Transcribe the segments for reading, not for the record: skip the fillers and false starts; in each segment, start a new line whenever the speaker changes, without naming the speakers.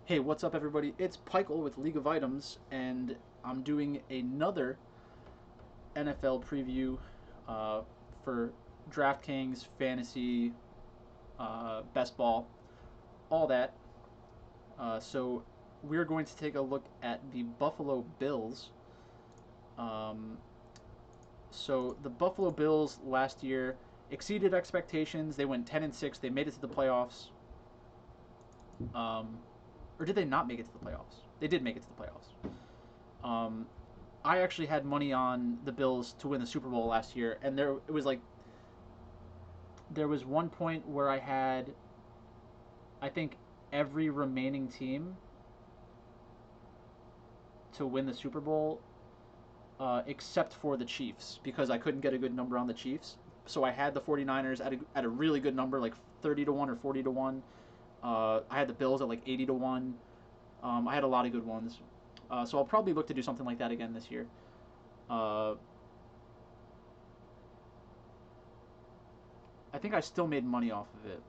Hey, what's up, everybody? It's Pichael with League of Items, and I'm doing another NFL preview uh, for DraftKings, Fantasy, Best Ball, all that. So we're going to take a look at the Buffalo Bills. Um, so the Buffalo Bills last year exceeded expectations. They went 10-6. They made it to the playoffs. Um, or did they not make it to the playoffs? They did make it to the playoffs. I actually had money on the Bills to win the Super Bowl last year, and there was one point where I had, I think, every remaining team to win the Super Bowl, except for the Chiefs, because I couldn't get a good number on the Chiefs. So I had the 49ers at a really good number, like 30-1 or 40-1. I had the Bills at like 80-1. I had a lot of good ones. So I'll probably look to do something like that again this year. Uh, I think I still made money off of it,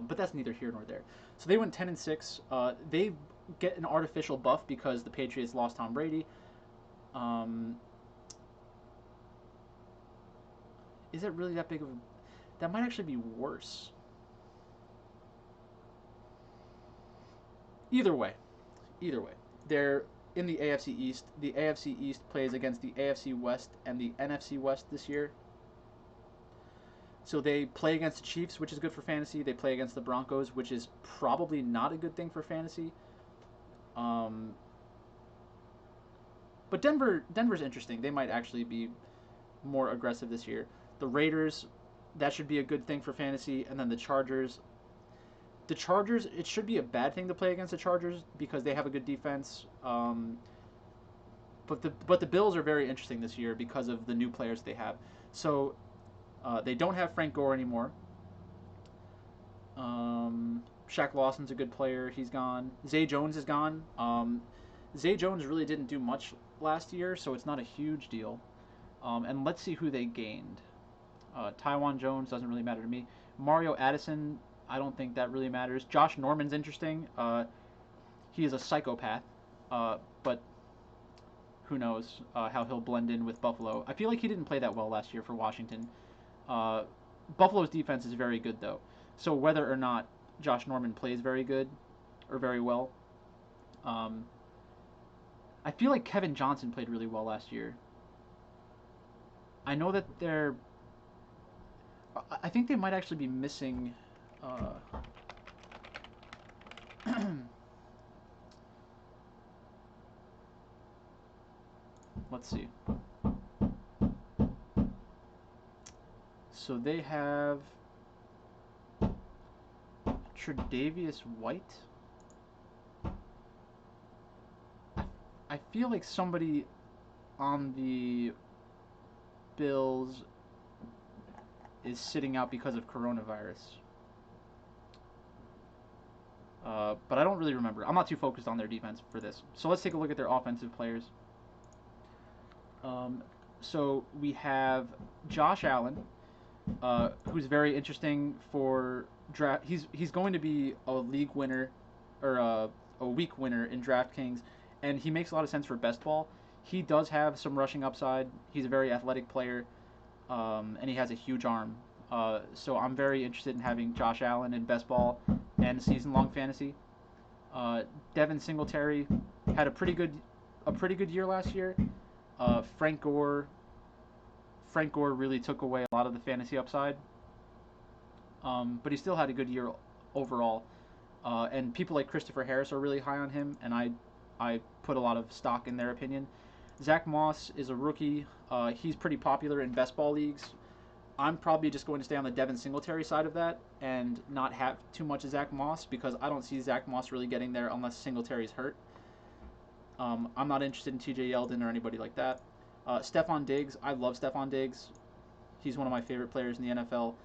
but that's neither here nor there. So they went 10-6. They get an artificial buff because the Patriots lost Tom Brady. Um, is it really that big of a? That might actually be worse. Either way, either way, they're in the AFC East. The AFC East plays against the AFC West and the NFC West this year. So they play against the Chiefs, which is good for fantasy. They play against the Broncos, which is probably not a good thing for fantasy. Um, but Denver's interesting. They might actually be more aggressive this year. The Raiders, that should be a good thing for fantasy, and then the Chargers. The Chargers, it should be a bad thing to play against the Chargers because they have a good defense. But the Bills are very interesting this year because of the new players they have. So they don't have Frank Gore anymore. Shaq Lawson's a good player. He's gone. Zay Jones is gone. Zay Jones really didn't do much last year, so it's not a huge deal. And let's see who they gained. Taiwan Jones doesn't really matter to me. Mario Addison, I don't think that really matters. Josh Norman's interesting. He is a psychopath, but who knows how he'll blend in with Buffalo. I feel like he didn't play that well last year for Washington. Uh, Buffalo's defense is very good, though. So whether or not Josh Norman plays very good or very well, um, I feel like Kevin Johnson played really well last year. I know that they're. I think they might actually be missing. Let's see. So they have Tre'Davious White. I feel like somebody on the Bills is sitting out because of coronavirus. But I don't really remember. I'm not too focused on their defense for this. So let's take a look at their offensive players. Um, so we have Josh Allen, who's very interesting for draft. He's going to be a league winner, or a week winner in DraftKings, and he makes a lot of sense for best ball. He does have some rushing upside. He's a very athletic player, and he has a huge arm. So I'm very interested in having Josh Allen in best ball and season long fantasy. Uh, Devin Singletary had a pretty good year last year. Uh, Frank Gore Frank Gore really took away a lot of the fantasy upside, but he still had a good year overall. And people like Christopher Harris are really high on him, and I put a lot of stock in their opinion. Zach Moss is a rookie. He's pretty popular in best ball leagues. I'm probably just going to stay on the Devin Singletary side of that and not have too much of Zach Moss because I don't see Zach Moss really getting there unless Singletary's hurt. I'm not interested in TJ Yeldon or anybody like that. Stephon Diggs, I love Stephon Diggs. He's one of my favorite players in the NFL.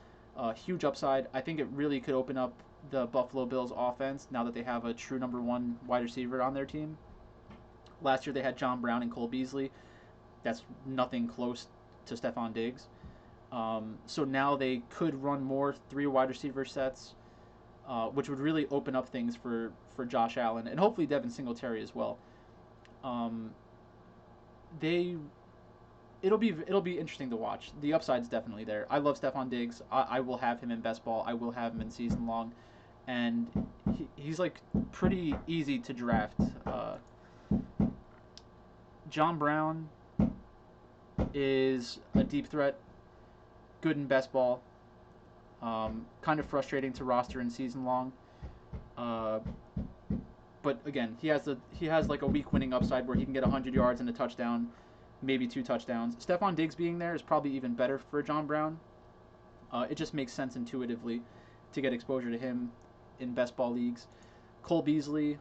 Huge upside. I think it really could open up the Buffalo Bills offense now that they have a true number one wide receiver on their team. Last year they had John Brown and Cole Beasley. That's nothing close to Stephon Diggs. So now they could run more three wide receiver sets. which would really open up things for Josh Allen and hopefully Devin Singletary as well. Um, they it'll be interesting to watch. The upside's definitely there. I love Stephon Diggs. I will have him in best ball. I will have him in season long, and he's like pretty easy to draft. John Brown is a deep threat, good in best ball. Kind of frustrating to roster in season long. Uh, but again, he has like a week winning upside where he can get 100 yards and a touchdown, maybe 2 touchdowns. Stephon Diggs being there is probably even better for John Brown. It just makes sense intuitively to get exposure to him in best ball leagues. Cole Beasley,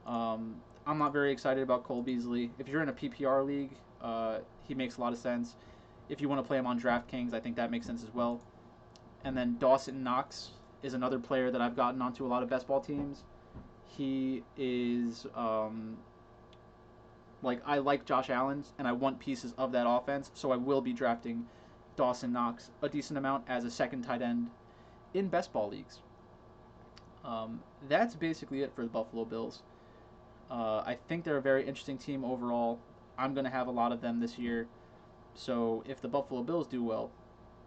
I'm not very excited about Cole Beasley. If you're in a PPR league, he makes a lot of sense. If you want to play him on DraftKings, I think that makes sense as well. And then Dawson Knox is another player that I've gotten onto a lot of best ball teams. He is like I like Josh Allen's and I want pieces of that offense, so I will be drafting Dawson Knox a decent amount as a second tight end in best ball leagues. That's basically it for the Buffalo Bills. I think they're a very interesting team overall. I'm going to have a lot of them this year. So if the Buffalo Bills do well,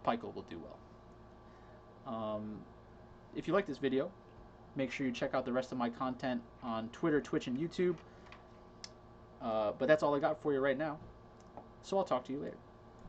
Pichael will do well. If you like this video, make sure you check out the rest of my content on Twitter, Twitch, and YouTube. But that's all I got for you right now. So I'll talk to you later.